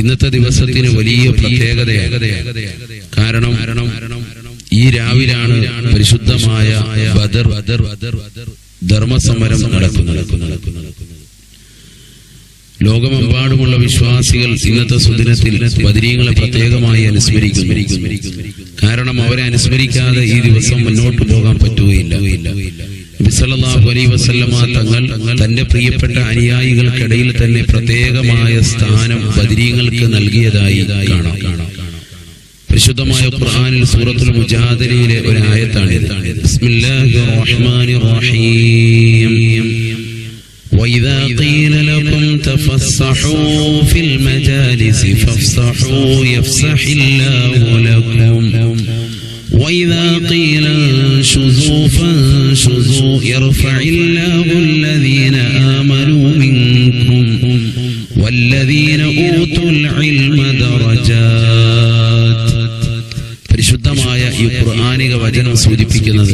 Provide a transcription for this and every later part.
ഇന്നത്തെ ദിവസത്തിന് വലിയ പ്രത്യേകതയാണ്. കാരണം ഈ രാവിലാണ് പരിശുദ്ധമായ ബദർ ധർമ്മസമരം നടക്കുന്നത്. ലോകമെമ്പാടുമുള്ള വിശ്വാസികൾ ഇന്നത്തെ സുദിനത്തിൽ ബദരീങ്ങളെ പ്രത്യേകമായി അനുസ്മരിക്കുന്നു. കാരണം അവരെ അനുസ്മരിക്കാതെ ഈ ദിവസം മുന്നോട്ട് പോകാൻ പറ്റുകയില്ല. നബി സല്ലല്ലാഹു അലൈഹി വസല്ലമ തങ്ങൾ തന്റെ പ്രിയപ്പെട്ട അനുയായികൾക്കിടയിൽ തന്നെ പ്രത്യേകമായ സ്ഥാനം ബദരീങ്ങൾക്ക് നൽകിയതായി കാണാം. പരിശുദ്ധമായ ഖുർആനിൽ സൂറത്തുൽ മുജാദലയിലെ ഒരു ആയത്താണിത്. ബിസ്മില്ലാഹിർ റഹ്മാനിർ റഹീം. وَإِذَا قِيلَ لَكُمْ تَفَسَّحُوا فِي الْمَجَالِسِ فَافْسَحُوا يَفْسَحِ اللَّهُ لَكُمْ وَإِذَا قِيلَ انشُزُوا فَانشُزُوا يَرْفَعِ اللَّهُ الَّذِينَ آمَنُوا مِنكُمْ وَالَّذِينَ أُوتُوا الْعِلْمَ دَرَجَاتٍ. പരിശുദ്ധമായ ഈ ഖുർആനിക വചനം സൂചിപ്പിക്കുന്നത്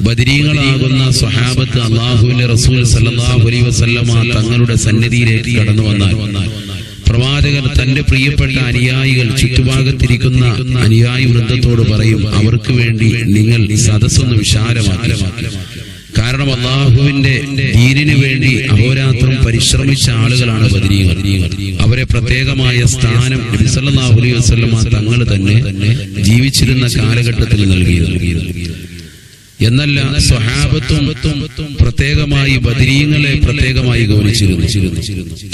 ബദരീങ്ങളാകുന്ന സ്വഹാബത്ത് അല്ലാഹുവിന്റെ റസൂൽ സല്ലല്ലാഹു അലൈഹി വസല്ലമ തങ്ങളുടെ സന്നിധിയിലേക്ക് കടന്നു വന്നാൽ പ്രവാചകൻ തന്റെ പ്രിയപ്പെട്ട അനുയായികൾ ചുറ്റുഭാഗത്തിരിക്കുന്ന അനുയായി വൃന്ദത്തോട് പറയും, അവർക്ക് വേണ്ടി നിങ്ങൾ സദസ്സൊന്ന് വിശാലമാക്കി. കാരണം അല്ലാഹുവിന്റെ ദീനിനു വേണ്ടി അഹോരാത്രം പരിശ്രമിച്ച ആളുകളാണ് ബദരീങ്ങൾ. അവരെ പ്രത്യേകമായ സ്ഥാനം നബി സല്ലല്ലാഹു അലൈഹി വസല്ലമ തങ്ങൾ തന്നെ ജീവിച്ചിരുന്ന കാലഘട്ടത്തിൽ നൽകിയത്. എന്നല്ല, സ്വഹാബത്തും പ്രത്യേകമായി ബദരീങ്ങളെ പ്രത്യേകമായി ഗൗനിച്ചിരുന്നു.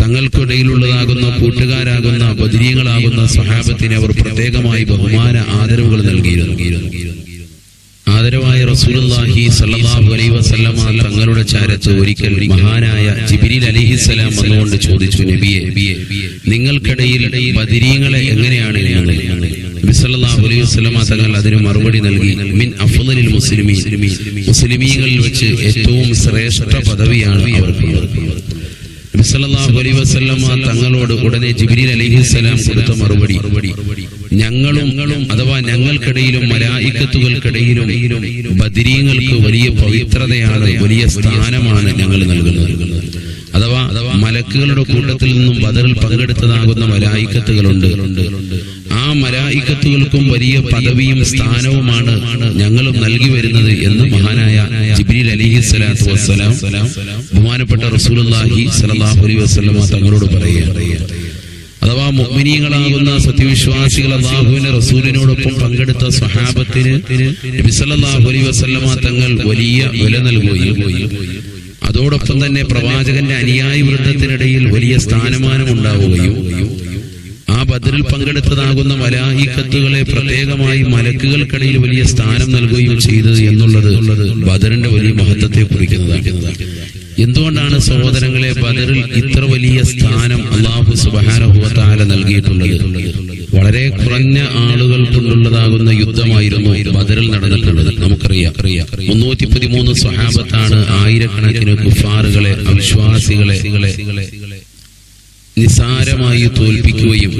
തങ്ങൾക്കിടയിലുള്ളതാകുന്ന കൂട്ടുകാരാകുന്ന ബദരീങ്ങളാകുന്ന സ്വഹാബത്തിനെ അവർ പ്രത്യേകമായി ബഹുമാന ആദരവുകൾ നൽകിയിരുന്നു. ആദരവായ റസൂലുള്ളാഹി സ്വല്ലല്ലാഹു അലൈഹി വസല്ലമ തങ്ങളുടെ ചാരത്ത് ഒരിക്കൽ മഹാനായ ജിബ്രീൽ അലൈഹിസ്സലാം വന്നുകൊണ്ട് ചോദിച്ചു, നബിയെ, നിങ്ങൾക്കിടയിൽ ബദരീങ്ങളെ എങ്ങനെയാണ് എന്നത്? നബി സല്ലല്ലാഹു അലൈഹി വസല്ലമ തങ്ങൾ അതിന് മറുപടി നൽകി, മിൻ അഫ്ളലിൽ മുസ്ലിമീൻ, മുസ്ലിമീങ്ങളിൽ വെച്ച് ഏറ്റവും ശ്രേഷ്ഠ പദവിയാണ് അവർക്കുള്ളത്. നബി സല്ലല്ലാഹു അലൈഹി വസല്ലമ തങ്ങളോട് ഉടനെ ജിബ്രീൽ അലൈഹിസ്സലാം കൊടുത്ത മറുപടി, ഞങ്ങളും അഥവാ ഞങ്ങൾക്കിടയിലും മലായിക്കത്തുകൾക്കിടയിലും ബദരീങ്ങൾക്ക് വലിയ പവിത്രതയാണ്, വലിയ സ്ഥാനമാണ് ഞങ്ങൾ നൽകുന്നത്. അഥവാ മലക്കുകളുടെ കൂട്ടത്തിൽ നിന്നും ബദറിൽ പങ്കെടുത്തതാകുന്ന മലായിക്കത്തുകളുണ്ട്. ആ മലായിക്കത്തുകൾക്കും വലിയ പദവിയും സ്ഥാനവുമാണ് ഞങ്ങളും നൽകി വരുന്നത് എന്ന് മഹാനായ ജിബ്രീൽ അലൈഹിസ്സലാത്തു വസ്സലാം ബഹുമാനപ്പെട്ട റസൂലുള്ളാഹി സ്വല്ലല്ലാഹു അലൈഹി വസല്ലമ തങ്ങളോട് പറയുകയാണ്. അഥവാ മുഅ്മിനീങ്ങളാകുന്ന സത്യവിശ്വാസികൾ അല്ലാഹുവിന്റെ റസൂലിനോടൊപ്പം പങ്കെടുത്ത സ്വഹാബത്തിന് നബി സല്ലല്ലാഹു അലൈഹി വസല്ലമ തങ്ങൾ വലിയ വില നൽകുകയും അതോടൊപ്പം തന്നെ പ്രവാചകന്റെ അനുയായി വൃന്ദത്തിനിടയിൽ വലിയ സ്ഥാനമാനം ഉണ്ടാവുകയും ആ ബദറിൽ പങ്കെടുത്തതാകുന്ന മലായിക്കത്തുകളെ പ്രത്യേകമായി മലക്കുകൾക്കിടയിൽ വലിയ സ്ഥാനം നൽകുകയും ചെയ്തത് എന്നുള്ളത് ബദറിന്റെ വലിയ മഹത്വത്തെ കുറിക്കുന്നതാണ്. എന്തുകൊണ്ടാണ് സഹോദരങ്ങളെ ബദറിൽ ഇത്ര വലിയ സ്ഥാനം അല്ലാഹു സുബ്ഹാനഹു വ തആല നൽകിയിട്ടുള്ളത്? വളരെ കുറഞ്ഞ ആളുകൾ കൊണ്ടുള്ളതാകുന്ന യുദ്ധമായിരുന്നു ബദറിൽ നടന്നിട്ടുള്ളത്. നമുക്കറിയാം, 313 സ്വഹാബത്താണ് ആയിരക്കണക്കിന് കുഫാറുകളെ, അവിശ്വാസികളെ നിസാരമായി തോൽപ്പിക്കുകയും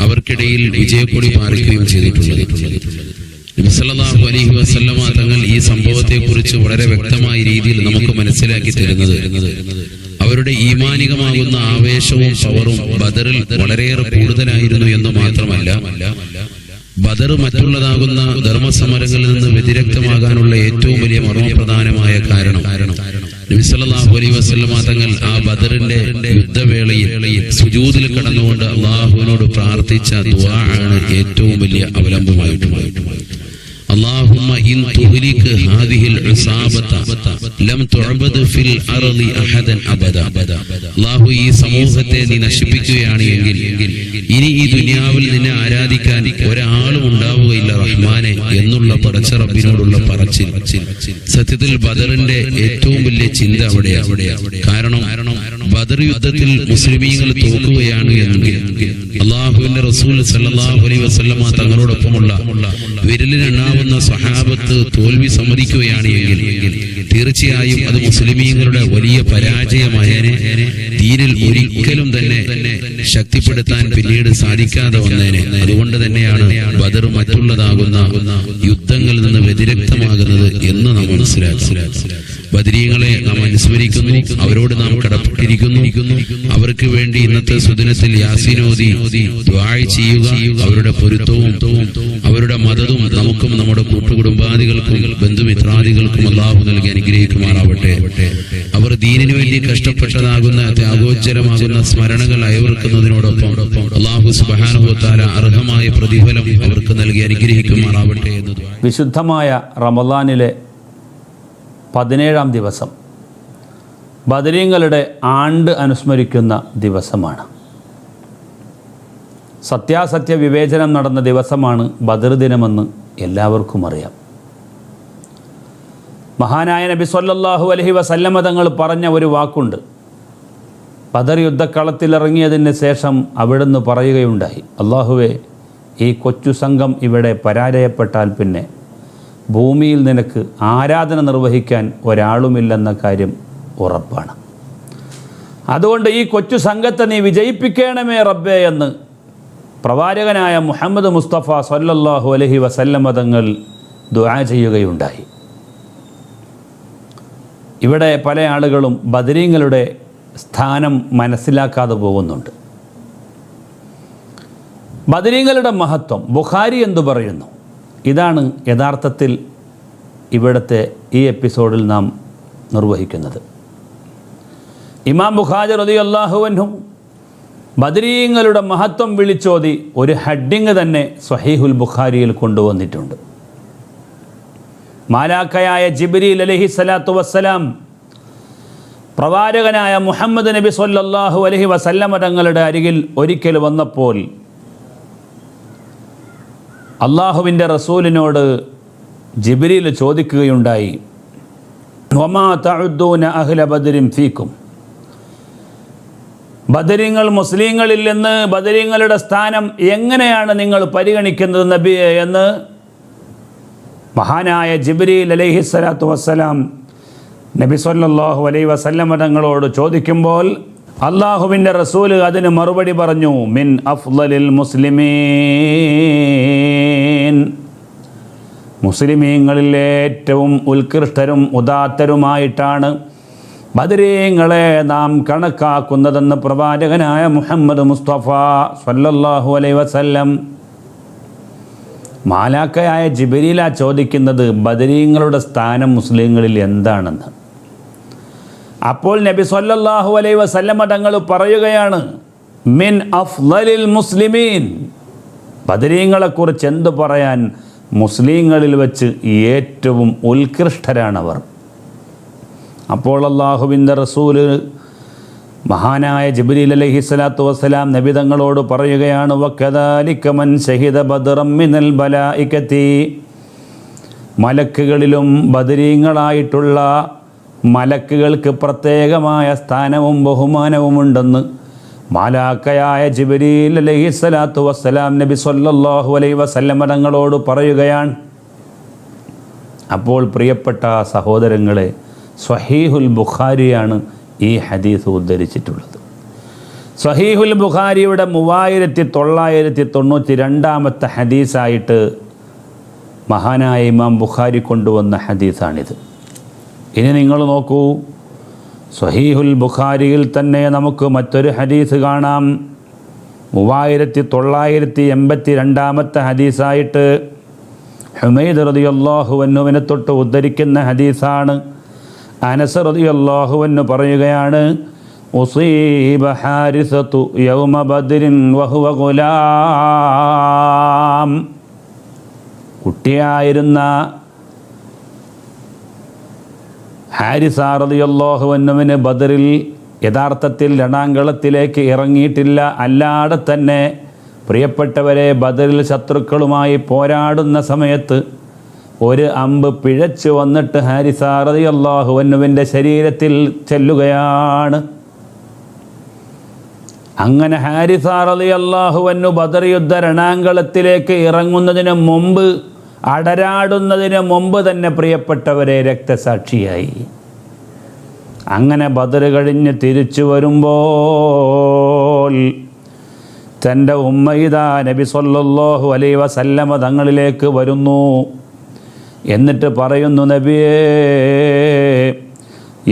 അവർക്കിടയിൽ വിജയക്കൊടി പാറിക്കുകയും ചെയ്തിട്ടുള്ളത്. നബി സല്ലല്ലാഹു അലൈഹി വസല്ലമ തങ്ങൾ ഈ സംഭവത്തെ കുറിച്ച് വളരെ വ്യക്തമായ രീതിയിൽ നമുക്ക് മനസ്സിലാക്കി തരുന്നത് അവരുടെ ഈമാനികമാകുന്ന ആവേശവും പവറും ബദറിൽ വളരെയേറെ കൂടുതലായിരുന്നു എന്ന് മാത്രമല്ല, ബദർ മറ്റുള്ളതാകുന്ന ധർമ്മസമരങ്ങളിൽ നിന്ന് വ്യതിരക്തമാകാനുള്ള ഏറ്റവും വലിയ മർമ്മപ്രധാനമായ കാരണം നബി സല്ലല്ലാഹു അലൈഹി വസല്ലമ തങ്ങൾ ആ ബദറിന്റെ യുദ്ധവേളയിൽ സുജൂദിൽ കടന്നുകൊണ്ട് അല്ലാഹുവിനോട് പ്രാർത്ഥിച്ച ദുആ ആണ് ഏറ്റവും വലിയ അവലംബമായിട്ടുള്ളത്. اللهم إن تهلك هذه العصابة لم تعبد في الأرض أحدا أبدا. അല്ലാഹു ഈ സമൂഹത്തെ നീ നശിപ്പിക്കുകയാണെങ്കിൽ ഇനി ഈ ദുനിയാവിൽ നിന്നെ ആരാധിക്കാൻ ഒരാളും ഉണ്ടാവുകയില്ല റഹ്മാനെ എന്നുള്ള പടച്ച റബ്ബിനോടുള്ള പറച്ചിൽ. സത്യത്തിൽ ബദറിന്റെ ഏറ്റവും വലിയ ചിന്ത അവിടെയാണ്. കാരണം ബദർ യുദ്ധത്തിൽ മുസ്ലിമീങ്ങൾ തോൽക്കുകയാണ് എങ്കിൽ അല്ലാഹുവിന്റെ റസൂൽ സല്ലല്ലാഹു അലൈഹി വസല്ലമ തങ്ങളോടൊപ്പമുള്ള വിരലിനെണ്ണാവുന്ന സ്വഹാബത്ത് തോൽവി സമ്മതിക്കുകയാണ് എങ്കിൽ തീർച്ചയായും അത് മുസ്ലിമീങ്ങളുടെ വലിയ പരാജയമായേനെ. ദീനിൽ ഒരിക്കലും തന്നെ ശക്തിപ്പെടുത്താൻ പിന്നീട് സാധിക്കാതെ വന്നേനെ. അതുകൊണ്ട് തന്നെയാണ് ബദർ മറ്റുള്ളതാകുന്ന യുദ്ധങ്ങളിൽ നിന്ന് വ്യതിരക്തമാകുന്നത് എന്ന് നാം മനസ്സിലാക്കി. ബദരീങ്ങളെ നാം അനുസ്മരിക്കുന്നു, അവരോട് നാം കടപ്പെട്ടിരിക്കുന്നു. അവർക്ക് വേണ്ടി ഇന്നത്തെ സുദിനത്തിൽ യാസീൻ ഓതി ദുആ ചെയ്യുക. അവരുടെ പൊരുത്തവും അവരുടെ മദതും നമുക്കും നമ്മുടെ കൂട്ടുകുടുംബാദികൾക്കും ബന്ധുമിത്രാദികൾക്കും അല്ലാഹു നൽകി അനുഗ്രഹിക്കുമാറാവട്ടെ. അവർ ദീനിനു വേണ്ടി കഷ്ടപ്പെട്ടതാകുന്ന ത്യാഗോജ്ജലമാകുന്ന സ്മരണകൾ അയവർക്കുന്നതിനോടൊപ്പം അല്ലാഹു സുബ്ഹാനഹു വ തആല അർഹമായ പ്രതിഫലം അവർക്ക് നൽകി അനുഗ്രഹിക്കുമാറാവട്ടെ എന്ന് വിശുദ്ധമായ റമളാനിലെ 17-ാം ദിവസം ബദരീങ്ങളുടെ ആണ്ട് അനുസ്മരിക്കുന്ന ദിവസമാണ്. സത്യാസത്യ വിവേചനം നടന്ന ദിവസമാണ് ബദർ ദിനമെന്ന് എല്ലാവർക്കും അറിയാം. മഹാനായ നബി സല്ലല്ലാഹു അലൈഹി വസല്ലമ തങ്ങൾ പറഞ്ഞ ഒരു വാക്കുണ്ട്. ബദർ യുദ്ധക്കളത്തിലിറങ്ങിയതിന് ശേഷം അവിടുന്ന് പറയുകയുണ്ടായി, അല്ലാഹുവേ, ഈ കൊച്ചു സംഘം ഇവിടെ പരാജയപ്പെട്ടാൽ പിന്നെ ഭൂമിയിൽ നിനക്ക് ആരാധന നിർവഹിക്കാൻ ഒരാളുമില്ലെന്ന കാര്യം ഉറപ്പാണ്. അതുകൊണ്ട് ഈ കൊച്ചു സംഘത്തെ നീ വിജയിപ്പിക്കണമേ റബ്ബേ എന്ന് പ്രവാചകനായ മുഹമ്മദ് മുസ്തഫ സല്ലല്ലാഹു അലൈഹി വസല്ലമ തങ്ങൾ ദുആ ചെയ്യുകയുണ്ടായി. ഇവിടെ പല ആളുകളും ബദരീങ്ങളുടെ സ്ഥാനം മനസ്സിലാക്കാതെ പോകുന്നുണ്ട്. ബദരീങ്ങളുടെ മഹത്വം ബുഖാരി എന്തു പറയുന്നു? ഇതാണ് യഥാർത്ഥത്തിൽ ഇവിടുത്തെ ഈ എപ്പിസോഡിൽ നാം നിർവഹിക്കുന്നത്. ഇമാം ബുഖാരി റളിയല്ലാഹു അൻഹു ബദരീങ്ങളുടെ മഹത്വം വിളിച്ചോതി ഒരു ഹെഡിങ് തന്നെ സ്വഹീഹുൽ ബുഖാരിയിൽ കൊണ്ടുവന്നിട്ടുണ്ട്. മാലാക്കയായ ജിബ്രീൽ അലൈഹിസ്സലാത്തു വസ്സലാം പ്രവാചകനായ മുഹമ്മദ് നബി സല്ലല്ലാഹു അലൈഹി വസല്ലമ തങ്ങളുടെ അരികിൽ ഒരിക്കൽ വന്നപ്പോൾ അള്ളാഹുവിൻ്റെ റസൂലിനോട് ജിബ്രീൽ ചോദിക്കുകയുണ്ടായി, വമാ തഉദ്ദൂന അഹ്ല ബദരിൻ ഫീക്കും, ബദരീങ്ങൾ മുസ്ലിങ്ങളിൽ നിന്ന് ബദരീങ്ങളുടെ സ്ഥാനം എങ്ങനെയാണ് നിങ്ങൾ പരിഗണിക്കുന്നത് നബിയെ എന്ന് മഹാനായ ജിബ്രീൽ അലൈഹിസ്സലാത്തു വസ്സലാം നബി സല്ലല്ലാഹു അലൈഹി വസല്ലമ തങ്ങളോട് ചോദിക്കുമ്പോൾ അള്ളാഹുവിൻ്റെ റസൂല് അതിന് മറുപടി പറഞ്ഞു, മിൻ അഫ്ളലിൽ മുസ്ലിമീൻ, മുസ്ലിമീങ്ങളിൽ ഏറ്റവും ഉത്കൃഷ്ടരും ഉദാത്തരുമായിട്ടാണ് ബദരീങ്ങളെ നാം കണക്കാക്കുന്നതെന്ന് പ്രവാചകനായ മുഹമ്മദ് മുസ്തഫ സല്ലല്ലാഹു അലൈഹി വസല്ലം. മാലാക്കയായ ജിബ്രീല ചോദിക്കുന്നത് ബദരീങ്ങളുടെ സ്ഥാനം മുസ്ലിങ്ങളിൽ എന്താണെന്ന്. അപ്പോൾ നബി സല്ലല്ലാഹു അലൈഹി വസല്ലമ തങ്ങൾ പറയുകയാണ്, മിൻ അഫ്ളലിൽ മുസ്ലിമീൻ, ബദരീങ്ങളെക്കുറിച്ച് എന്തു പറയാൻ, മുസ്ലിങ്ങളിൽ വെച്ച് ഏറ്റവും ഉത്കൃഷ്ടരാണവർ. അപ്പോൾ അല്ലാഹുവിൻ്റെ റസൂല് മഹാനായ ജിബ്രീൽ അലൈഹിസ്സലാത്തു വസ്സലാം നബി തങ്ങളോട് പറയുകയാണ്, വകദാലിക മൻ ശഹിദ ബദ്റൻ മിനൽ ബലായികതി, മലക്കുകളിലും ബദരീങ്ങളായിട്ടുള്ള മലക്കുകൾക്ക് പ്രത്യേകമായ സ്ഥാനവും ബഹുമാനവുമുണ്ടെന്ന് മാലാക്കയായ ജിബ്രീൽ അലൈഹിസ്സലാത്തു വസ്സലാം നബി സല്ലല്ലാഹു അലൈഹി വസല്ലമ തങ്ങളോട് പറയുകയാണ്. അപ്പോൾ പ്രിയപ്പെട്ട സഹോദരങ്ങളെ, സ്വഹീഹുൽ ബുഖാരിയാണ് ഈ ഹദീസ് ഉദ്ധരിച്ചിട്ടുള്ളത്. സ്വഹീഹുൽ ബുഖാരിയുടെ 3992 ഹദീസായിട്ട് മഹാനായ ഇമാം ബുഖാരി കൊണ്ടുവന്ന ഹദീസാണിത്. ഇനി നിങ്ങൾ നോക്കൂ, സ്വഹീഹുൽ ബുഖാരിയിൽ തന്നെ നമുക്ക് മറ്റൊരു ഹദീസ് കാണാം. 3982 ഹദീസായിട്ട് ഹുമൈദ് റളിയല്ലാഹു അൻഹുവിനെ തൊട്ട് ഉദ്ധരിക്കുന്ന ഹദീസാണ്. അനസ് റളിയല്ലാഹു അൻഹു പറയുകയാണ്, ഉസീബ ഹാരിസതു യൗമ ബദ്രിൻ വഹുവ ഗുലാം, കുട്ടിയായിരുന്ന ഹാരിസ റളിയല്ലാഹു അൻഹുവിന് ബദറിൽ യഥാർത്ഥത്തിൽ രണാങ്കളത്തിലേക്ക് ഇറങ്ങിയിട്ടില്ല. അല്ലാതെ തന്നെ പ്രിയപ്പെട്ടവരെ, ബദറിൽ ശത്രുക്കളുമായി പോരാടുന്ന സമയത്ത് ഒരു അമ്പ് പിഴച്ചു വന്നിട്ട് ഹാരിസ റളിയല്ലാഹു അൻഹുവിൻ്റെ ശരീരത്തിൽ ചെല്ലുകയാണ്. അങ്ങനെ ഹാരിസ റളിയല്ലാഹു അൻഹു ബദർ യുദ്ധ രണാങ്കളത്തിലേക്ക് ഇറങ്ങുന്നതിന് മുമ്പ്, അടരാടുന്നതിന് മുമ്പ് തന്നെ പ്രിയപ്പെട്ടവരെ രക്തസാക്ഷിയായി. അങ്ങനെ ബദർ കഴിഞ്ഞ് തിരിച്ചു വരുമ്പോൾ തൻ്റെ ഉമ്മയിദ നബി സല്ലല്ലാഹു അലൈഹി വസല്ലമ തങ്ങളിലേക്ക് വരുന്നു. എന്നിട്ട് പറയുന്നു, നബിയേ,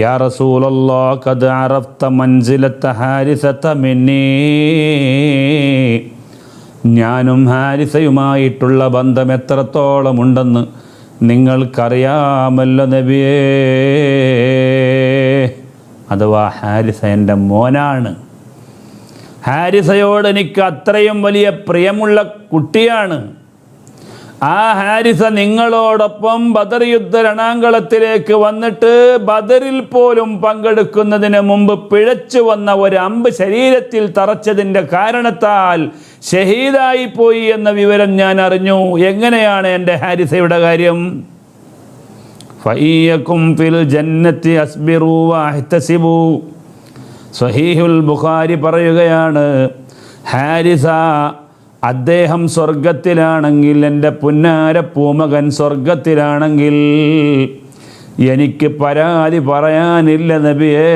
യാ റസൂലല്ലാഹ് ഖദ് അറഫ്ത മൻസിലത ഹാരിസത മിന്നീ, ഞാനും ഹാരിസയുമായിട്ടുള്ള ബന്ധം എത്രത്തോളം ഉണ്ടെന്ന് നിങ്ങൾക്കറിയാമല്ലോ നബിയേ. അഥവാ ഹാരിസ എൻ്റെ മോനാണ്, ഹാരിസയോട് എനിക്ക് അത്രയും വലിയ പ്രിയമുള്ള കുട്ടിയാണ്. ആ ഹാരിസ നിങ്ങളോടൊപ്പം ബദർ യുദ്ധ രണാങ്കളത്തിലേക്ക് വന്നിട്ട് ബദറിൽ പോലും പങ്കെടുക്കുന്നതിന് മുമ്പ് പിഴച്ചു വന്ന ഒരു അമ്പ് ശരീരത്തിൽ തറച്ചതിൻ്റെ കാരണത്താൽ ഷഹീദായി പോയി എന്ന വിവരം ഞാൻ അറിഞ്ഞു. എങ്ങനെയാണ് എൻ്റെ ഹാരിസയുടെ കാര്യം? ഫഇയകും ഫിൽ ജന്നത്തി അസ്ബിറു വഹ്തസിബു. സ്വഹീഹുൽ ബുഖാരി പറയുകയാണ്, ഹാരിസ അദ്ദേഹം സ്വർഗത്തിലാണെങ്കിൽ, എൻ്റെ പുന്നാര പൂമകൻ സ്വർഗത്തിലാണെങ്കിൽ എനിക്ക് പരാതി പറയാനില്ല നബിയേ.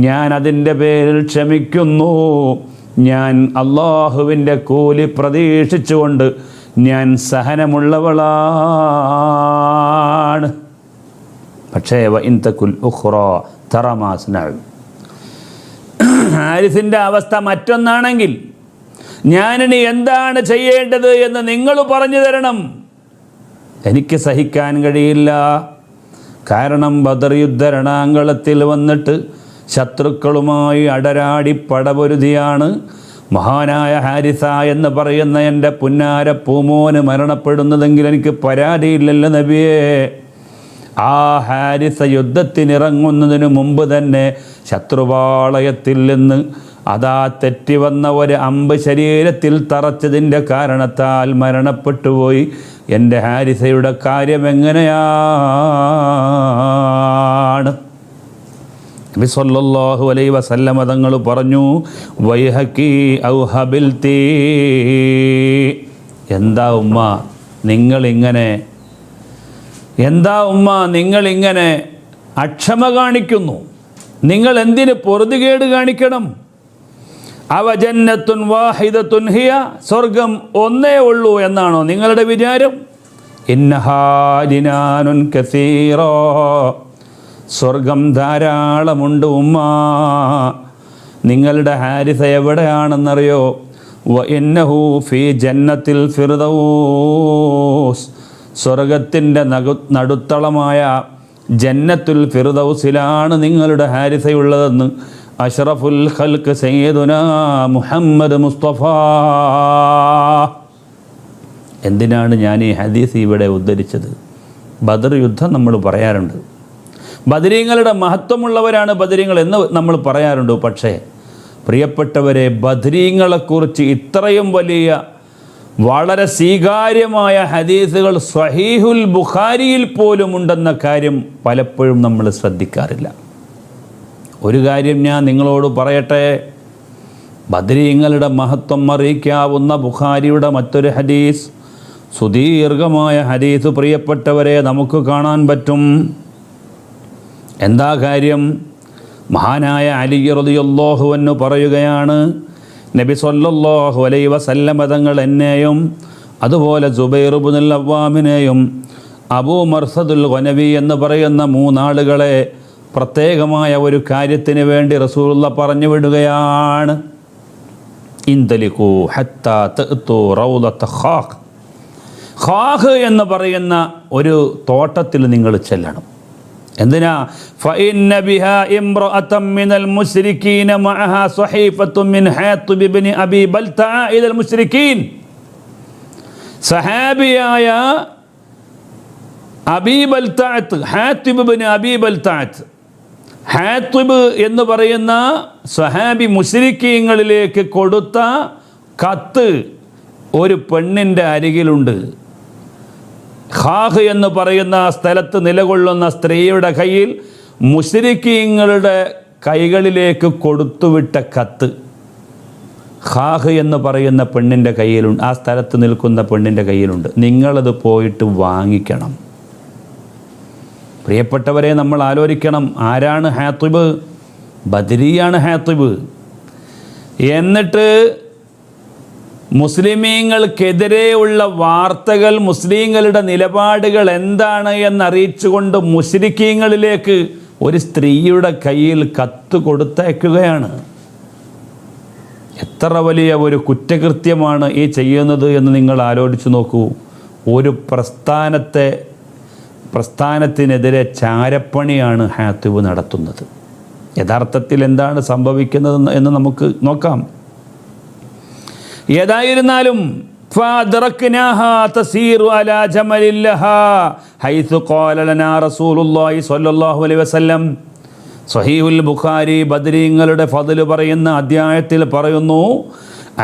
ഞാൻ അതിൻ്റെ പേരിൽ ക്ഷമിക്കുന്നു. ഞാൻ അള്ളാഹുവിൻ്റെ കൂലി പ്രതീക്ഷിച്ചുകൊണ്ട് ഞാൻ സഹനമുള്ളവളാണ്. പക്ഷേ വഇൻതകുൽ ഉഖ്റ തറമാസ്നഉ, ഹാരിസിൻ്റെ അവസ്ഥ മറ്റൊന്നാണെങ്കിൽ ഞാനിനി എന്താണ് ചെയ്യേണ്ടത് എന്ന് നിങ്ങൾ പറഞ്ഞു തരണം. എനിക്ക് സഹിക്കാൻ കഴിയില്ല. കാരണം ബദർ യുദ്ധ രണാങ്കളത്തിൽ വന്നിട്ട് ശത്രുക്കളുമായി അടരാടി പടപൊരുതിയാണ് മഹാനായ ഹാരിസ എന്ന് പറയുന്ന എൻ്റെ പുന്നാര പൂമോന് മരണപ്പെടുന്നതെങ്കിൽ എനിക്ക് പരാതിയില്ലല്ലോ നബിയേ. ആ ഹാരിസ യുദ്ധത്തിനിറങ്ങുന്നതിന് മുമ്പ് തന്നെ ശത്രുപാളയത്തിൽ നിന്ന് അതാ തെറ്റി വന്ന ഒരു അമ്പ് ശരീരത്തിൽ തറച്ചതിൻ്റെ കാരണത്താൽ മരണപ്പെട്ടുപോയി. എൻ്റെ ഹാരിസയുടെ കാര്യം എങ്ങനെയാണ്? നബി സല്ലല്ലാഹു അലൈഹി വസല്ലമ തങ്ങൾ പറഞ്ഞു, വൈഹക്കി ഔ ഹബിൽതി. എന്താ ഉമ്മ നിങ്ങളിങ്ങനെ അക്ഷമ കാണിക്കുന്നു? നിങ്ങൾ എന്തിന് പൊറുതികേട് കാണിക്കണം? അവ ജന്നത്തുൻ വാഹിദത്തുൻ ഹിയ, സ്വർഗം ഒന്നേ ഉള്ളൂ എന്നാണോ നിങ്ങളുടെ വിചാരം? ഇന്നഹാ ജിനാനുൻ കസീറോ, സ്വർഗം ധാരാളമുണ്ട് ഉമ്മ. നിങ്ങളുടെ ഹാരിസ എവിടെയാണെന്നറിയോ? വ ഇന്നഹു ഫീ ജന്നത്തിൽ ഫിർദൗസ്, സ്വർഗത്തിൻ്റെ നടുത്തളമായ ജന്നത്തുൽ ഫിർദൗസിലാണ് നിങ്ങളുടെ ഹാരിസയുള്ളതെന്ന് അഷ്റഫുൽ ഖൽഖ് സയ്യിദുനാ മുഹമ്മദ് മുസ്തഫ. എന്തിനാണ് ഞാൻ ഈ ഹദീസ് ഇവിടെ ഉദ്ധരിച്ചത്? ബദർ യുദ്ധം നമ്മൾ പറയാറുണ്ട്, ബദരീങ്ങളുടെ മഹത്വമുള്ളവരാണ് ബദരീങ്ങൾ എന്ന് നമ്മൾ പറയാറുണ്ട്. പക്ഷേ പ്രിയപ്പെട്ടവരെ, ബദരീങ്ങളെക്കുറിച്ച് ഇത്രയും വലിയ വളരെ സ്വീകാര്യമായ ഹദീസുകൾ സ്വഹീഹുൽ ബുഖാരിയിൽ പോലും ഉണ്ടെന്ന കാര്യം പലപ്പോഴും നമ്മൾ ശ്രദ്ധിക്കാറില്ല. ഒരു കാര്യം ഞാൻ നിങ്ങളോട് പറയട്ടെ, ബദരീങ്ങളുടെ മഹത്വം അറിയിക്കാവുന്ന ബുഖാരിയുടെ മറ്റൊരു ഹദീസ്, സുദീർഘമായ ഹദീസ് പ്രിയപ്പെട്ടവരെ നമുക്ക് കാണാൻ പറ്റും. എന്താ കാര്യം? മഹാനായ അലി റളിയല്ലാഹു അൻഹു പറയുകയാണ്, നബി സല്ലല്ലാഹു അലൈഹി വസല്ലമ തങ്ങൾ എന്നെയും അതുപോലെ സുബൈർ ഇബ്നുൽ അവ്വാമിനെയും അബൂ മർസദുൽ ഗനവി എന്ന് പറയുന്ന മൂന്നാളുകളെ പ്രത്യേകമായ ഒരു കാര്യത്തിന് വേണ്ടി റസൂലുള്ളാഹി പറഞ്ഞു വിടുകയാണ്. ഇൻതലിഖു ഹത്താ തഅതു റൗദത ഖാഖ്, ഖാഖ് എന്ന് പറയുന്ന ഒരു തോട്ടത്തിൽ നിങ്ങൾ ചെല്ലണം. എന്തിനാ? ഫഇന്ന ബിഹാ ഇംറഅതൻ മിനൽ മുശ്രിക്കീന മഅഹാ സ്വഹീഫത്തുൻ മിൻ ഹാത്തിബ് ഇബ്നു അബീ ബൽതഅ ഇലൽ മുശ്രിക്കീൻ. സഹാബിയായ അബീ ബൽതഅത്ത്, ഹാത്തിബ് ഇബ്നു അബീ ബൽതഅത്ത്, ഹാത്തിബ് എന്ന് പറയുന്ന സ്വഹാബി മുശ്രിക്കീങ്ങളിലേക്ക് കൊടുത്ത കത്ത് ഒരു പെണ്ണിൻ്റെ അരികിലുണ്ട്. ഖാഖ് എന്ന് പറയുന്ന സ്ഥലത്ത് നിലകൊള്ളുന്ന സ്ത്രീയുടെ കയ്യിൽ മുശ്രിക്കീങ്ങളുടെ കൈകളിലേക്ക് കൊടുത്തുവിട്ട കത്ത് ഖാഖ് എന്ന് പറയുന്ന പെണ്ണിൻ്റെ കയ്യിലുണ്ട്, ആ സ്ഥലത്ത് നിൽക്കുന്ന പെണ്ണിൻ്റെ കയ്യിലുണ്ട്. നിങ്ങളത് പോയിട്ട് വാങ്ങിക്കണം. പ്രിയപ്പെട്ടവരെ, നമ്മൾ ആലോചിക്കണം, ആരാണ് ഹാത്തിബ്? ബദരിയാണ് ഹാത്തിബ്. എന്നിട്ട് മുസ്ലിമീങ്ങൾക്കെതിരെയുള്ള വാർത്തകൾ, മുസ്ലിങ്ങളുടെ നിലപാടുകൾ എന്താണ് എന്നറിയിച്ചുകൊണ്ട് മുശ്രിക്കീങ്ങളിലേക്ക് ഒരു സ്ത്രീയുടെ കയ്യിൽ കത്ത് കൊടുത്തയക്കുകയാണ്. എത്ര വലിയ ഒരു കുറ്റകൃത്യമാണ് ഈ ചെയ്യുന്നത് എന്ന് നിങ്ങൾ ആലോചിച്ച് നോക്കൂ. ഒരു പ്രസ്ഥാനത്തിനെതിരെ ചാരപ്പണിയാണ് ഹാത്തിബ് നടത്തുന്നത്. യഥാർത്ഥത്തിൽ എന്താണ് സംഭവിക്കുന്നത് എന്ന് നമുക്ക് നോക്കാം. ഏതായിരുന്നാലും فأدركناها تسير على جمل لها حيث قال لنا رسول الله صلى الله عليه وسلم. സഹീഹുൽ ബുഖാരി ബദരീങ്ങളുടെ ഫضൽ പറയുന്ന അധ്യായത്തിൽ പറയുന്നു,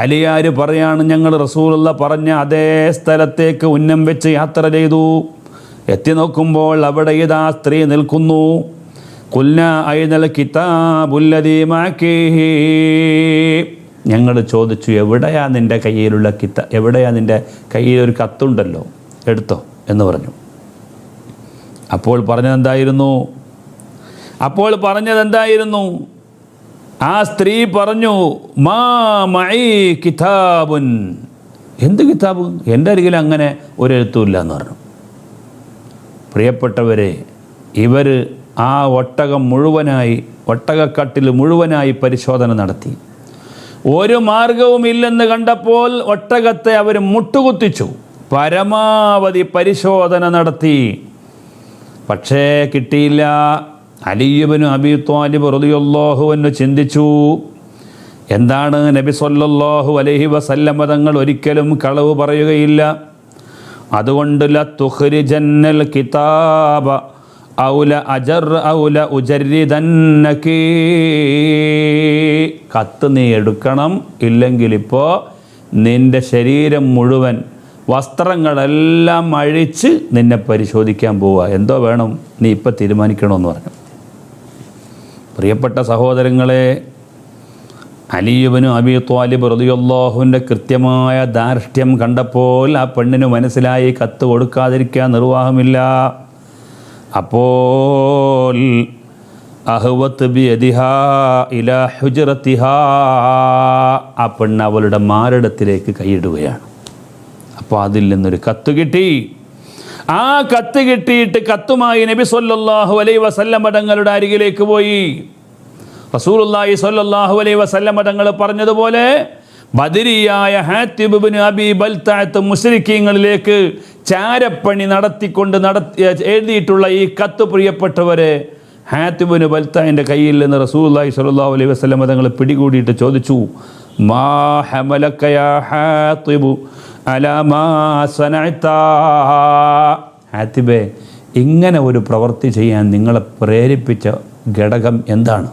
അലിയാർ പറയാണ്, ഞങ്ങൾ റസൂലുള്ള പറഞ്ഞ അതേ സ്ഥലത്തേക്ക് ഉന്നം വെച്ച് യാത്ര ചെയ്തു. എത്തി നോക്കുമ്പോൾ അവിടെ ഇതാ സ്ത്രീ നിൽക്കുന്നു. ഖുൽനാ അയ്നൽ കിതാബുല്ലദീ മഅകി. ഞങ്ങൾ ചോദിച്ചു, എവിടെയാ നിൻ്റെ കയ്യിലുള്ള എവിടെയാ നിൻ്റെ കയ്യിൽ ഒരു കത്തുണ്ടല്ലോ, എടുത്തോ എന്ന് പറഞ്ഞു. അപ്പോൾ പറഞ്ഞതെന്തായിരുന്നു? ആ സ്ത്രീ പറഞ്ഞു, മാ മഈ കിതാബുൻ. എന്ത് കിതാബ്? എൻ്റെ അരികിൽ അങ്ങനെ ഒരു എഴുത്തുമില്ല എന്ന് പറഞ്ഞു. പ്രിയപ്പെട്ടവരെ, ഇവർ ആ ഒട്ടകക്കട്ടിൽ മുഴുവനായി പരിശോധന നടത്തി. ഒരു മാർഗവുമില്ലെന്ന് കണ്ടപ്പോൾ ഒട്ടകത്തെ അവർ മുട്ടുകുത്തിച്ചു. പരമാവധി പരിശോധന നടത്തി, പക്ഷേ കിട്ടിയില്ല. അലി ഇബ്നു അബീ ത്വാലിബ് റളിയല്ലാഹു അൻഹു ചിന്തിച്ചു, എന്താണ്, നബി സല്ലല്ലാഹു അലൈഹി വസല്ലമ തങ്ങൾ ഒരിക്കലും കളവ് പറയുകയില്ല. അതുകൊണ്ട് ലതുഖ്രിജന്നൽ കിതാബ ഔല ഉജരിദന്നകി. കത്ത് നീ എടുക്കണം, ഇല്ലെങ്കിൽ ഇപ്പോൾ നിൻ്റെ ശരീരം മുഴുവൻ വസ്ത്രങ്ങളെല്ലാം അഴിച്ച് നിന്നെ പരിശോധിക്കാൻ പോവുക. എന്തോ വേണം, നീ ഇപ്പം തീരുമാനിക്കണമെന്ന് പറഞ്ഞു. പ്രിയപ്പെട്ട സഹോദരങ്ങളെ, അലി ഇബ്നു അബീ ത്വാലിബ് റളിയല്ലാഹുവിൻ്റെ കൃത്യമായ ധാർഷ്ട്യം കണ്ടപ്പോൾ ആ പെണ്ണിന് മനസ്സിലായി കത്ത് കൊടുക്കാതിരിക്കാൻ നിർവാഹമില്ല. അപ്പോൾ അഹ്വത്ത് ബിയദിഹാ ഇലാ ഹുജ്റത്തിഹാ, ആ പെണ്ണ് അവളുടെ മാരടത്തിലേക്ക് കൈയിടുകയാണ്. അപ്പോൾ അതിൽ നിന്നൊരു കത്ത് കിട്ടി. ആ കത്ത് കിട്ടിയിട്ട് കത്തുമായി നബി സല്ലല്ലാഹു അലൈഹി വസല്ലം തങ്ങളുടെ അരികിലേക്ക് പോയി. റസൂലുള്ളാഹി സ്വല്ലല്ലാഹു അലൈഹി വസല്ലം തങ്ങൾ പറഞ്ഞതുപോലെ ബദരിയായ ഹാത്തിബ് ഇബ്നു അബീ ബൽതഅത്ത് മുശ്രിക്കീങ്ങളിലേക്ക് ചാരപ്പണി എഴുതിയിട്ടുള്ള ഈ കത്ത്, പ്രിയപ്പെട്ടവരെ, ഹാത്തിബ് ഇബ്നു ബൽതഅന്റെ കയ്യിൽ നിന്ന് റസൂലുള്ളാഹി സ്വല്ലല്ലാഹു അലൈഹി വസല്ലം തങ്ങൾ പിടികൂടിയിട്ട് ചോദിച്ചു, മാ ഹമലക യാ ഹാത്തിബ് അലാ മാ സനഅത. ഹാത്തിബേ, ഇങ്ങനെ ഒരു പ്രവൃത്തി ചെയ്യാൻ നിങ്ങളെ പ്രേരിപ്പിച്ച ഘടകം എന്താണ്?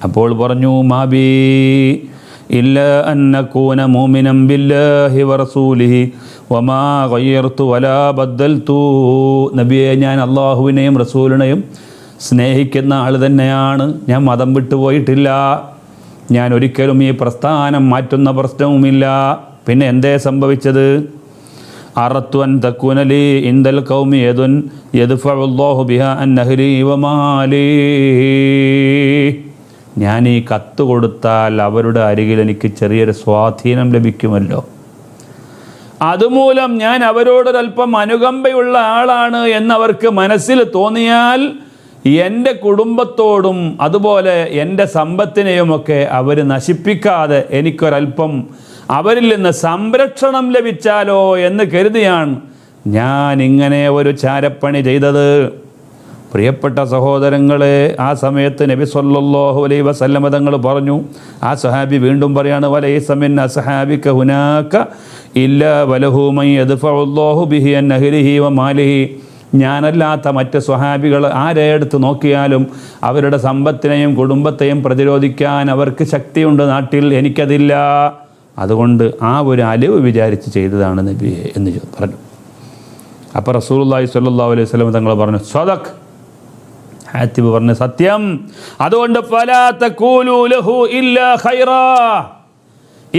അപ്പോൾ പറഞ്ഞു, മാബി ഇല്ല അന്നകൂന മുഅ്മിനൻ ബില്ലാഹി വറസൂലിഹി വമാ ഗയ്യർതു വലാ ബദ്ദൽതു. നബിയെ, ഞാൻ അള്ളാഹുവിനെയും റസൂലിനെയും സ്നേഹിക്കുന്ന ആൾ തന്നെയാണ്. ഞാൻ മതം വിട്ടുപോയിട്ടില്ല. ഞാൻ ഒരിക്കലും ഈ പ്രസ്ഥാനം മാറ്റുന്ന പ്രശ്നവുമില്ല. പിന്നെ എന്തേ സംഭവിച്ചത്? അറത്തു അൻ തകൂനലി ഇൻദൽ ഖൗമി യദുൻ യദ്ഫഉല്ലാഹു ബിഹാ അൻ നഹ്രി വമാലി. ഞാൻ ഈ കത്ത് കൊടുത്താൽ അവരുടെ അരികിൽ എനിക്ക് ചെറിയൊരു സ്വാധീനം ലഭിക്കുമല്ലോ. അതുമൂലം ഞാൻ അവരോടൊരൽപ്പം അനുകമ്പയുള്ള ആളാണ് എന്നവർക്ക് മനസ്സിൽ തോന്നിയാൽ എൻ്റെ കുടുംബത്തോടും അതുപോലെ എൻ്റെ സമ്പത്തിനെയുമൊക്കെ അവർ നശിപ്പിക്കാതെ എനിക്കൊരൽപ്പം അവരിൽ നിന്ന് സംരക്ഷണം ലഭിച്ചാലോ എന്ന് കരുതിയാണ് ഞാൻ ഇങ്ങനെ ഒരു ചാരപ്പണി ചെയ്തത്. പ്രിയപ്പെട്ട സഹോദരങ്ങളെ, ആ സമയത്ത് നബി സല്ലല്ലാഹു അലൈഹി വസല്ലം തങ്ങൾ പറഞ്ഞു, ആ സഹാബി വീണ്ടും പറയാണ്, വലൈസ മിൻ അസ്ഹാബിക ഹുനാക ഇല്ലാ വലഹു മൻ യദ്ഫഉല്ലാഹു ബിഹി അൻ നഹ്രിഹി വമാലിഹി. ഞാനല്ലാത്ത മറ്റ് സ്വഹാബികൾ ആരെ എടുത്ത് നോക്കിയാലും അവരുടെ സമ്പത്തിനെയും കുടുംബത്തെയും പ്രതിരോധിക്കാൻ അവർക്ക് ശക്തിയുണ്ട് നാട്ടിൽ, എനിക്കതില്ല. അതുകൊണ്ട് ആ ഒരു അലിവ് വിചാരിച്ച് ചെയ്തതാണ് നബിയെ എന്ന് പറഞ്ഞു. അപ്പോൾ റസൂലുള്ളാഹി സ്വല്ലല്ലാഹു അലൈഹി വസല്ലം തങ്ങൾ പറഞ്ഞു, സ്വദഖ്. ഹാത്തിബ് പറഞ്ഞു, സത്യം. അതുകൊണ്ട് ഫലാ തഖൂലു ലഹു ഇല്ലാ ഖൈറാ.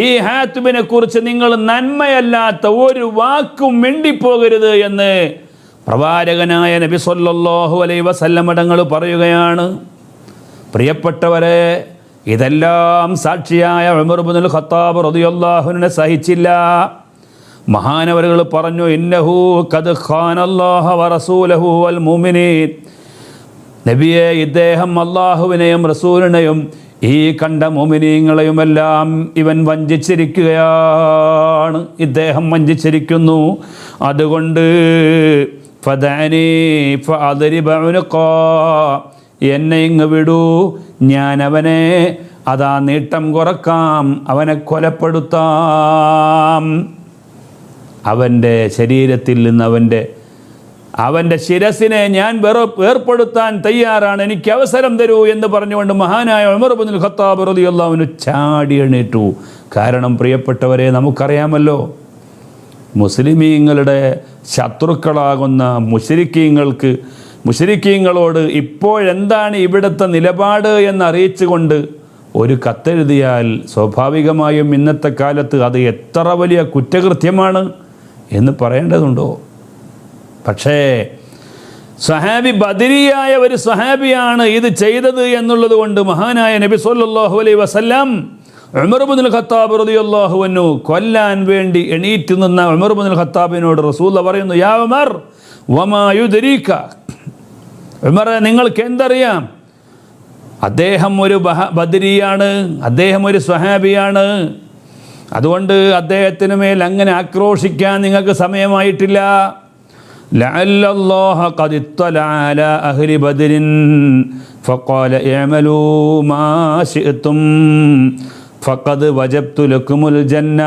ഈ ഹാത്തിബിനെ കുറിച്ച് നിങ്ങൾ നന്മയല്ലാത്ത ഒരു വാക്കും മിണ്ടിപ്പോകരുത് എന്ന് പ്രവാചകനായ നബി സല്ലല്ലാഹു അലൈഹി വസല്ലം തങ്ങൾ പറയുകയാണ്. പ്രിയപ്പെട്ടവരെ, ഇതെല്ലാം സാക്ഷിയായ ഉമർ ഇബ്നുൽ ഖത്താബ് റളിയല്ലാഹു അൻഹു സഹിച്ചില്ല. മഹാനവറുകൾ പറഞ്ഞു, ഇന്നഹു ഖദ് ഖാനല്ലാഹ വറസൂലഹു വൽ മുഅ്മിനീൻ. നബിയെ, ഇദ്ദേഹം അള്ളാഹുവിനെയും റസൂലിനെയും ഈ കണ്ട മുഅ്മിനീങ്ങളെയുമെല്ലാം ഇവൻ വഞ്ചിച്ചിരിക്കുകയാണ്, ഇദ്ദേഹം വഞ്ചിച്ചിരിക്കുന്നു. അതുകൊണ്ട് ഫദഅനി ഫഅദ്രിബ ഉനുഖാ, എന്നെ ഇങ്ങ് വിടൂ, ഞാൻ അവനെ അതാ നീട്ടം കുറക്കാം, അവനെ കൊലപ്പെടുത്താം. അവൻ്റെ ശരീരത്തിൽ നിന്ന് അവൻ്റെ ശിരസിനെ ഞാൻ ഏർപ്പെടുത്താൻ തയ്യാറാണ്, എനിക്ക് അവസരം തരൂ എന്ന് പറഞ്ഞുകൊണ്ട് മഹാനായ ഉമർ ഇബ്നുൽ ഖത്താബ് റളിയല്ലാഹു അൻഹു ചാടി എണീറ്റു. കാരണം പ്രിയപ്പെട്ടവരെ, നമുക്കറിയാമല്ലോ, മുസ്ലിമീങ്ങളുടെ ശത്രുക്കളാകുന്ന മുശ്രിക്കീങ്ങളോട് ഇപ്പോഴെന്താണ് ഇവിടുത്തെ നിലപാട് എന്നറിയിച്ചുകൊണ്ട് ഒരു കത്തെഴുതിയാൽ സ്വാഭാവികമായും ഇന്നത്തെ കാലത്ത് അത് എത്ര വലിയ കുറ്റകൃത്യമാണ് എന്ന് പറയേണ്ടതുണ്ടോ? പക്ഷേ സഹാബി, ബദരിയായ ഒരു സഹാബിയാണ് ഇത് ചെയ്തത് എന്നുള്ളത് കൊണ്ട് മഹാനായ നബി സല്ലല്ലാഹു അലൈഹി വസല്ലം ഉമർ ഇബ്നുൽ ഖത്താബ് റളിയല്ലാഹു അൻഹു കൊല്ലാൻ വേണ്ടി എണീറ്റ് നിന്ന ഉമർ ഇബ്നുൽ ഖത്താബിനോട് റസൂൽ പറയുന്നു, യാ ഉമർ വമാ യുദ്രീക, ഉമറെ, നിങ്ങൾക്ക് എന്തറിയാം? അദ്ദേഹം ഒരു ബദരിയാണ്, അദ്ദേഹം ഒരു സ്വഹാബിയാണ്. അതുകൊണ്ട് അദ്ദേഹത്തിന് മേൽ അങ്ങനെ ആക്രോശിക്കാൻ നിങ്ങൾക്ക് സമയമായിട്ടില്ല. ലഅല്ലല്ലാഹ ഖദ് ഇത്തലഅ അലാ അഹ്ലി ബദരിൻ ഫഖാല ഇഅമലൂ മാ ശിഅ്തും ഫഖദ് വജബ്തു ലക്കുമുൽ ജന്ന.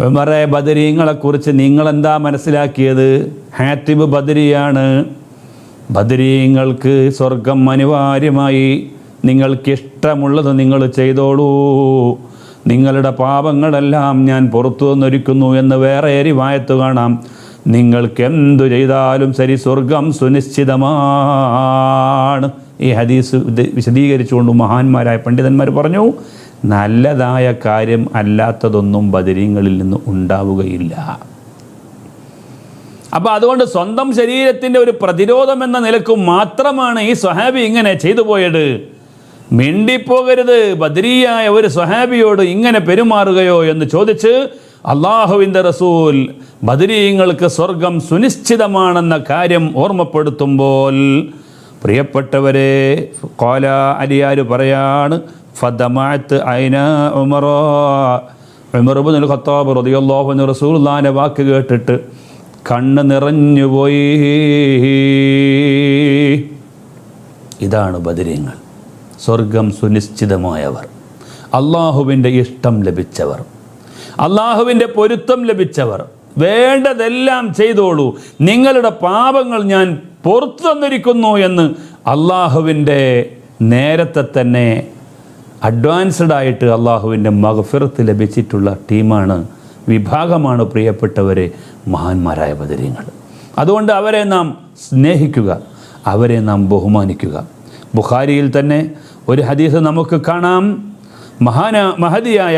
ഉമറേ, ബദരീങ്ങളെക്കുറിച്ച് നിങ്ങളെന്താ മനസ്സിലാക്കിയത്? ഹാത്തിബ് ബദരിയാണ്, ബദരീങ്ങൾക്ക് സ്വർഗം അനിവാര്യമായി, നിങ്ങൾക്കിഷ്ടമുള്ളത് നിങ്ങൾ ചെയ്തോളൂ, നിങ്ങളുടെ പാപങ്ങളെല്ലാം ഞാൻ പുറത്തു വന്നൊരുക്കുന്നു എന്ന് വേറെ റിവായത്ത് കാണാം. നിങ്ങൾക്ക് എന്തു ചെയ്താലും ശരി, സ്വർഗം സുനിശ്ചിതമാണ്. ഈ ഹദീസ് വിശദീകരിച്ചുകൊണ്ട് മഹാന്മാരായ പണ്ഡിതന്മാർ പറഞ്ഞു, നല്ലതായ കാര്യം അല്ലാത്തതൊന്നും ബദരീങ്ങളിൽ നിന്ന് ഉണ്ടാവുകയില്ല. അപ്പോൾ അതുകൊണ്ട് സ്വന്തം ശരീരത്തിൻ്റെ ഒരു പ്രതിരോധം എന്ന നിലക്ക് മാത്രമാണ് ഈ സ്വഹാബി ഇങ്ങനെ ചെയ്തു പോയത്. മിണ്ടിപ്പോകരുത്, ബദരിയായ ഒരു സ്വഹാബിയോട് ഇങ്ങനെ പെരുമാറുകയോ എന്ന് ചോദിച്ച് അള്ളാഹുവിൻ്റെ റസൂൽ ബദരീങ്ങൾക്ക് സ്വർഗം സുനിശ്ചിതമാണെന്ന കാര്യം ഓർമ്മപ്പെടുത്തുമ്പോൾ, പ്രിയപ്പെട്ടവരെ, ഖാല അലിയാർ പറയാണ്, ഫദമഅത്ത് ഐന ഉമർ ഇബ്നുൽ ഖത്താബ് റളിയല്ലാഹു അൻഹു റസൂലുള്ളാഹിന്റെ വാക്ക് കേട്ടിട്ട് കണ്ണ് നിറഞ്ഞുപോയി. ഇതാണ് ബദരീങ്ങൾ, സ്വർഗം സുനിശ്ചിതമായവർ, അള്ളാഹുവിൻ്റെ ഇഷ്ടം ലഭിച്ചവർ, അള്ളാഹുവിൻ്റെ പൊരുത്തം ലഭിച്ചവർ. വേണ്ടതെല്ലാം ചെയ്തോളൂ, നിങ്ങളുടെ പാപങ്ങൾ ഞാൻ പുറത്തു തന്നിരിക്കുന്നു എന്ന് അള്ളാഹുവിൻ്റെ നേരത്തെ തന്നെ അഡ്വാൻസ്ഡ് ആയിട്ട് അള്ളാഹുവിൻ്റെ മഗ്ഫിറത്ത് ലഭിച്ചിട്ടുള്ള ടീമാണ്, വിഭാഗമാണ് പ്രിയപ്പെട്ടവരെ മഹാന്മാരായ ബദരീങ്ങൾ. അതുകൊണ്ട് അവരെ നാം സ്നേഹിക്കുക, അവരെ നാം ബഹുമാനിക്കുക. ബുഖാരിയിൽ തന്നെ ഒരു ഹദീസ് നമുക്ക് കാണാം. മഹദിയായ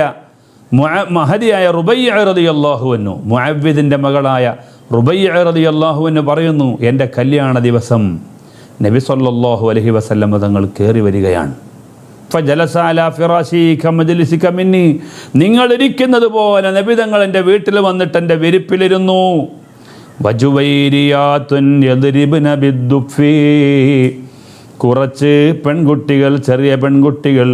റുബയ്യ റളിയല്ലാഹു അൻഹു, മുഅവ്വിദിൻ്റെ മകളായ റുബയ്യ റളിയല്ലാഹു അൻഹു പറയുന്നു, എൻ്റെ കല്യാണ ദിവസം നബി സല്ലല്ലാഹു അലൈഹി വസല്ലം തങ്ങൾ കയറി വരികയാണ്. ഫജലസ അലാ ഫിറാശി കമജ്ലിസിക മിന്നി, നിങ്ങൾ ഇരിക്കുന്നത് പോലെ നബി തങ്ങൾ എൻ്റെ വീട്ടിൽ വന്നിട്ട് എൻ്റെ വിരിപ്പിലിരുന്നു. വജുവൈരിയാത്തുൻ യദ്രിബ്ന ബിദ്ദുഫി, കുറച്ച് പെൺകുട്ടികൾ, ചെറിയ പെൺകുട്ടികൾ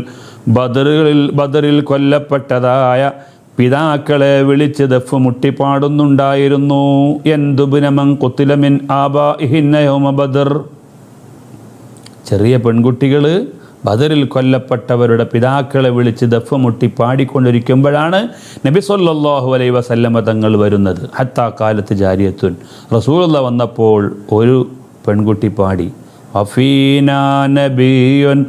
ബദറിൽ കൊല്ലപ്പെട്ടതായ പിതാക്കളെ വിളിച്ച് ദഫ് മുട്ടിപ്പാടുന്നുണ്ടായിരുന്നു. എന്തുബിനമൻ ഖുതില മിൻ ആബാഇഹിന്ന യൗമ ബദർ, ചെറിയ പെൺകുട്ടികൾ ബദറിൽ കൊല്ലപ്പെട്ടവരുടെ പിതാക്കളെ വിളിച്ച് ദഫ് മുട്ടി പാടിക്കൊണ്ടിരിക്കുമ്പോഴാണ് നബി സല്ലല്ലാഹു അലൈഹി വസല്ലമ തങ്ങൾ വരുന്നത്. ഹത്താ കാലത്ത് ജാരിയത്തുൻ, റസൂലുള്ളാഹി വന്നപ്പോൾ ഒരു പെൺകുട്ടി പാടി, വഫീനാ നബിയുൻ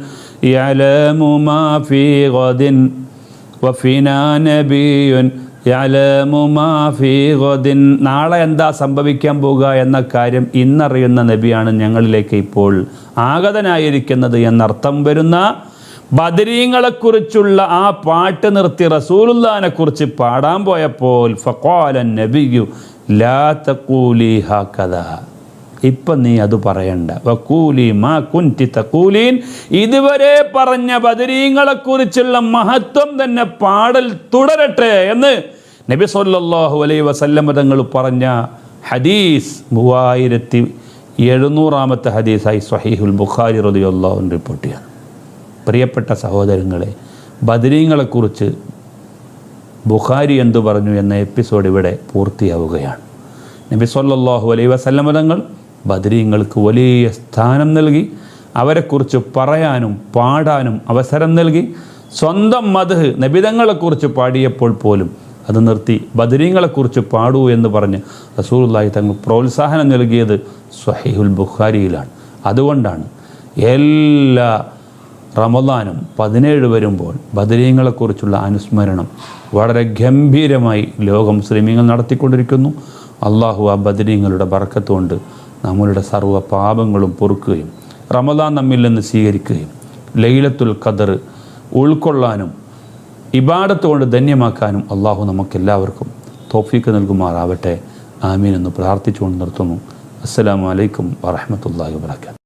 യഅലമു മാ ഫീ ഗദിൻ, വഫീനാ നബിയുൻ യഅലമു മാ ഫീ ഗദിൻ, നാളെ എന്താ സംഭവിക്കാൻ പോകുക എന്ന കാര്യം ഇന്നറിയുന്ന നബിയാണ് ഞങ്ങളിലേക്ക് ഇപ്പോൾ ആഗതനായിരിക്കുന്നത് എന്നർത്ഥം വരുന്ന ബദരീങ്ങളെക്കുറിച്ചുള്ള ആ പാട്ട് നിർത്തി റസൂലുള്ളാഹിനെ കുറിച്ച് പാടാൻ പോയപ്പോൾ ഫഖാല നബിയു ലാ തഖൂലി ഹകദാ, ഇപ്പം നീ അത് പറയണ്ട, വഖൂലി മാ കുൻതി തഖൂലീൻ, ഇതുവരെ പറഞ്ഞ ബദരീങ്ങളെക്കുറിച്ചുള്ള മഹത്വം തന്നെ പാടൽ തുടരട്ടെ എന്ന് നബി സല്ലല്ലാഹു അലൈഹി വസല്ലം തങ്ങൾ പറഞ്ഞ ഹദീസ് 3700 700-ാമത്തെ ഹദീസായി സ്വഹീഹുൽ ബുഖാരി റളിയല്ലാഹു അൻഹു റിപ്പോർട്ട് ചെയ്യാണ്. പ്രിയപ്പെട്ട സഹോദരങ്ങളെ, ബദരീങ്ങളെക്കുറിച്ച് ബുഖാരി എന്തു പറഞ്ഞു എന്ന എപ്പിസോഡ് ഇവിടെ പൂർത്തിയാവുകയാണ്. നബി സല്ലല്ലാഹു അലൈഹി വസല്ലം തങ്ങൾ ബദരീങ്ങൾക്ക് വലിയ സ്ഥാനം നൽകി, അവരെക്കുറിച്ച് പറയാനും പാടാനും അവസരം നൽകി. സ്വന്തം മദ്ഹ് നബിതങ്ങളെക്കുറിച്ച് പാടിയപ്പോൾ പോലും അത് നിർത്തി ബദരീങ്ങളെക്കുറിച്ച് പാടൂ എന്ന് പറഞ്ഞ് റസൂലുള്ളാഹി തങ്ങൾ പ്രോത്സാഹനം നൽകിയത് സ്വഹീഹുൽ ബുഖാരിയിലാണ്. അതുകൊണ്ടാണ് എല്ലാ റമദാനും 17 വരുമ്പോൾ ബദരീങ്ങളെക്കുറിച്ചുള്ള അനുസ്മരണം വളരെ ഗംഭീരമായി ലോക മുസ്ലിമീങ്ങൾ നടത്തിക്കൊണ്ടിരിക്കുന്നു. അള്ളാഹു ആ ബദരീങ്ങളുടെ ബർക്കത്ത് കൊണ്ട് നമ്മളുടെ സർവ്വ പാപങ്ങളും പൊറുക്കുകയും റമദാൻ നമ്മിൽ നിന്ന് സ്വീകരിക്കുകയും ലൈലത്തുൽ ഖദർ ഉൾക്കൊള്ളാനും ഇബാദത്ത് കൊണ്ട് ധന്യമാക്കാനും അള്ളാഹു നമുക്കെല്ലാവർക്കും തൗഫീക്ക് നൽകുമാറാവട്ടെ. ആമീൻ എന്ന് പ്രാർത്ഥിച്ചുകൊണ്ട് നിർത്തുന്നു. അസ്സലാമു അലൈക്കും വറഹ്മത്തുള്ളാഹി വബറകാതുഹു.